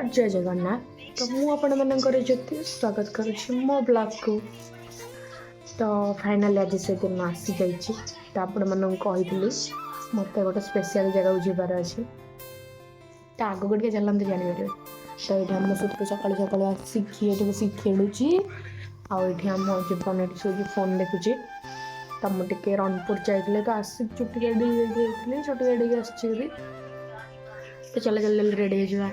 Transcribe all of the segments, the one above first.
जय जगन्नाथ। तो मु आपण मानकर ज्योति स्वागत करुछि मो ब्लॉग को। तो फाइनली आज से दिन आसी जाइछि। तो आपण मन कहिथिलि मते गोटे स्पेशल जगह जिबार अछि। तो आगो गोटे चलते जानि परिबे। तो ये हम सुत सकाळ सकाळ आसिकी एठी बसी खेलुछि आ एठी हम जीवन एठी सोई फोन देखुछि। तो मु टिके रणपुर जाइले तो आसी छुट्टी रेडी होइथिले छुट्टी रेडी आछि। तो चल जल्दी रेडी हो जावा।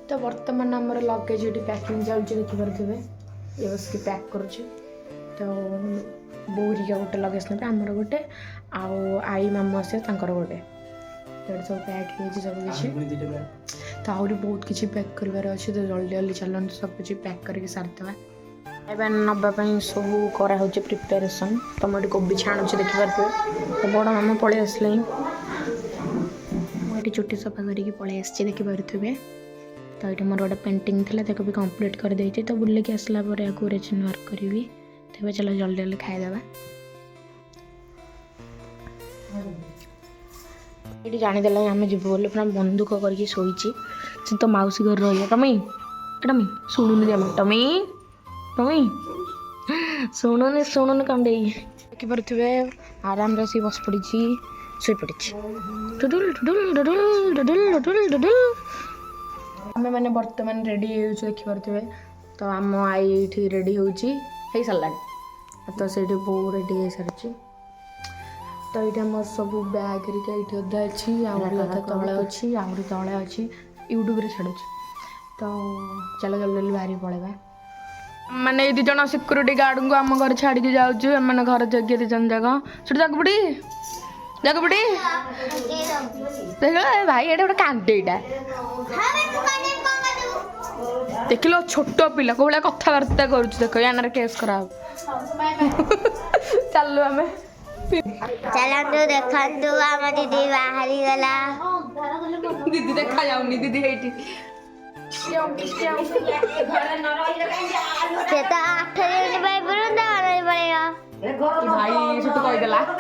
तो वर्तमान आमर लगेज ये पैकिंग जाऊँगी देखिपे ये बस की पैक करुचे। तो बोरिका गोटे लगेज ने आमर गोटे आउ आई मामू आसे गोटे सब पैक हो सब किसी। तो आहरी बहुत किसी पैक करार अच्छे। तो जल्दी जल्दी चलते सब किसी पैक करके सारीदे। एवं नापी सब कराऊँ प्रिपेरेसन। तो मुझे कोबी छाणुचे देखिपे। तो बड़ मामू पलि आसले मुझे चुट्टी सफा करके पलि आसी देखिपे। तो ये मोर गोटे पेंटिंग थी भी कंप्लीट कर देती। तो बुलिक आसला रेजिन वर्क करी। तो चलो जल्दी जल्दी खाईदे। ये जानीदे आम जीव बोले पूरा बंदूक करके शोची। तो मौसी घर रही टमी टमी शुणुनि आम टमी टमी शुणुनि शुणुनि कंडे देखिपे। आराम से बस पड़ी शोई पड़ी डुडुल डुडुल डुडुल डुडुल डुडुल डुडुल। आमे मैंने बर्तमान रेडी देखिपे। तो आम आई ये रेडी हो सारा। तो से बो रेडी हो सारी। तो ये मोर सब बैग ये अधा अच्छी आधा तले अच्छी आहरी तले अच्छी यूट्यूब छाड़ू। तो चलो जल्दी जल्दी बाहरी पड़ेगा। मैंने दीज सिक्यूरीटी गार्ड को आम घर छाड़ी जाऊँ। मैंने घर जगे दीजन जाक छोट जागपुड़ी जागपुड़ी देख भाई ये गोटे कांडेटा देख लो छोट पिला को भाया कथबार्ता कर देख यान केस करा चलो आम चलतु देखु आम दीदी बाहरी गला। दीदी देखा जाऊनी दीदी हेटी से तो 8 दिन भाई बुरंदा पड़ेगा भाई से तो कह देला तो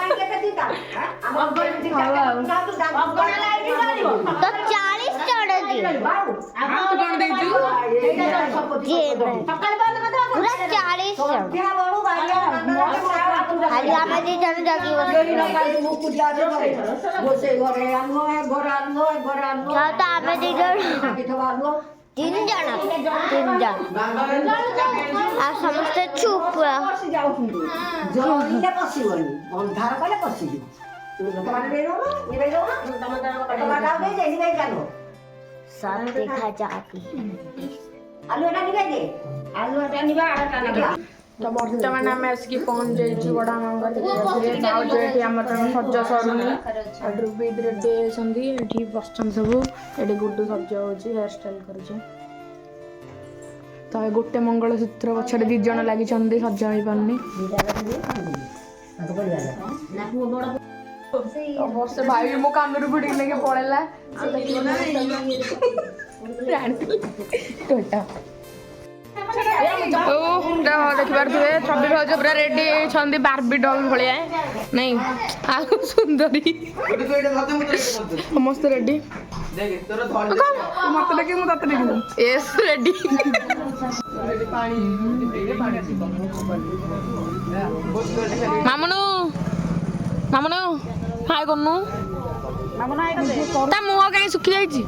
40 चढ़ दी तू कौन देजू पूरा 40 खाली आमे दी जन जागी तो आमे दी जन 3 जन आ समस्त चुप सब देखा जाती। तो बर्तमान आम आसिक पहुँच जाइए बड़ा मामा सज सरुनी विद रेडी होती बसन सब ये गुड्डू सज हो हेयर स्टाइल कर। तो गोटे मंगलसूत्र पछे 2 जन लगी सज हो पारनी। बस भाई मो कान बुड़ी लेके पड़ेला देखिपे छवि भाज पूरा रेडी बार्बी डॉल भाया नहीं आउ सुंदरी समस्त रेडी यस रेडी मामुनु मामुनु हाय करनु ता मुह कहीं सुखी जाइछि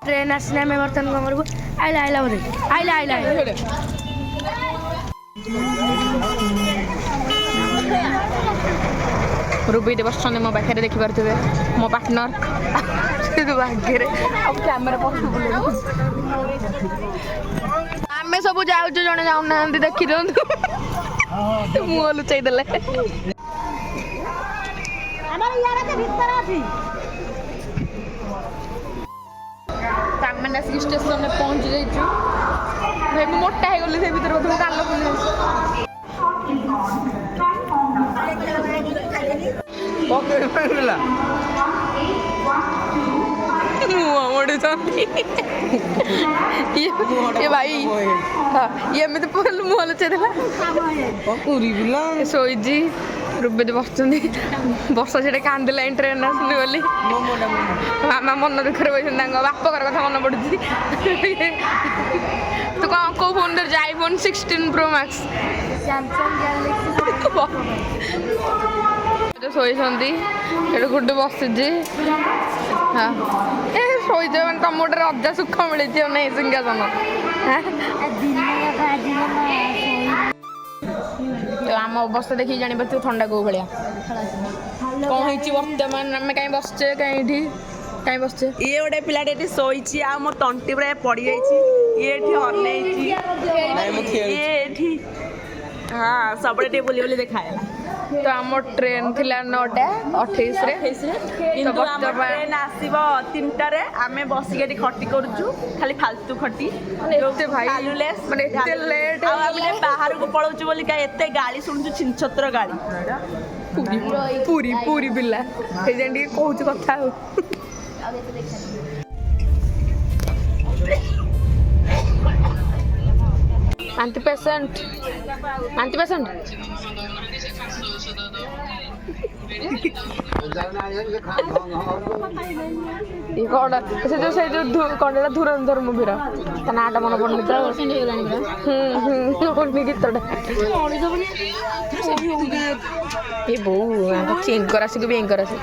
ट्रेन आसने में बर्तन कमर को आइला आइला बोले आइला आइला रूबी दे बस मो पाखे देखिपे मो पार्टनर भाग्य कैमेरा आम सब जाऊँ जड़े जाऊना देखी दिखाँ मुह लुचाई देले मैंने आसिक स्टेशन में पहुँच जाइए भाई मुझे मोटा हो गली से भर बोधे काल खुल ମୁହଁ ମୋଡୁଛନ୍ତି ଏ ଭାଇ ଏମିତି ପଡ଼ିଲୁ ମୁହଁ ଲୁଚେଇ ଦେଲା ଶୋଇଛି ରୁବେଦ ବସୁଛନ୍ତି ବର୍ଷା ସେଟା କାନ୍ଦିଲାଣି ଟ୍ରେନ୍ ଆସୁନି ବୋଲି ମାମା ମନ ଦୁଃଖରେ ବସିଛନ୍ତି ତାଙ୍କ ବାପ ଘର କଥା ମନେ ପଡୁଛି ତୁ କ'ଣ କୋଉ ଫୋନ୍ ଧରିଛୁ ଆଇଫୋନ୍ 16 Pro Max ଶୋଇଛନ୍ତି ଏଠି ଗୁଡୁ ବସିଛି ହଁ ଏ ଶୋଇଥିବ ମାନେ ତମ ଗୋଟେ ରଜା ସୁଖ ମିଳିଛି ନାହିଁ ସିଂହାସନ ଆମ ଅବସ୍ଥା ଦେଖିକି ଜାଣିପାରୁଥିବ ଥଣ୍ଡା କୋଉ ଭଳିଆ କ'ଣ ହେଇଛି ବର୍ତ୍ତମାନ ଆମେ କାହିଁ ବସିଛେ କାହିଁ ବସିଛେ ଇଏ ଗୋଟେ ପିଲାଟେ ଏଠି ଶୋଇଛି ଆଉ ମୋ ତଣ୍ଟି ପୁରା ପଡ଼ିଯାଇଛି ଇଏ ଏଠି ଅନେଇଛି ଇଏ ଏଠି ହଁ ସବୁବେଳେ ଟିକେ ବୁଲି ବୁଲି ଦେଖାହେଲା ତ ଆମ ଟ୍ରେନ୍ ଥିଲା 9:28 କିନ୍ତୁ ଆମ ଟ୍ରେନ୍ ଆସିବ 3ଟାରେ ଆମେ ବସିକି ଏଠି ଖଟି କରୁଛୁ ଖାଲି ଫାଲତୁ ଖଟି ଏତେ ଭାଇ ମାନେ ଏତେ ଲେଟ୍ ଆଉ ଆମେ ବାହାରକୁ ପଳଉଛୁ ବୋଲି କାହିଁ ଏତେ ଗାଳି ଶୁଣୁଛୁ ଛିନଛତ୍ର ଗାଳି ପୁରୀ ପିଲା ସେଇଥିପାଇଁ ଟିକେ କହୁଛୁ କଥା ଆଉ ଆଣ୍ଟି ପେସେଣ୍ଟ ସେ ଯୋଉ କଣଟା ଧୁରନ୍ଧର ମୁଭିର ତା ନାଁଟା ମନେ ପଡୁନି ତ ଗୀତଟା ଏ ବୋଉ ଚେଞ୍ଜ କରାସିକି ବି ଏଙ୍କର ଆସି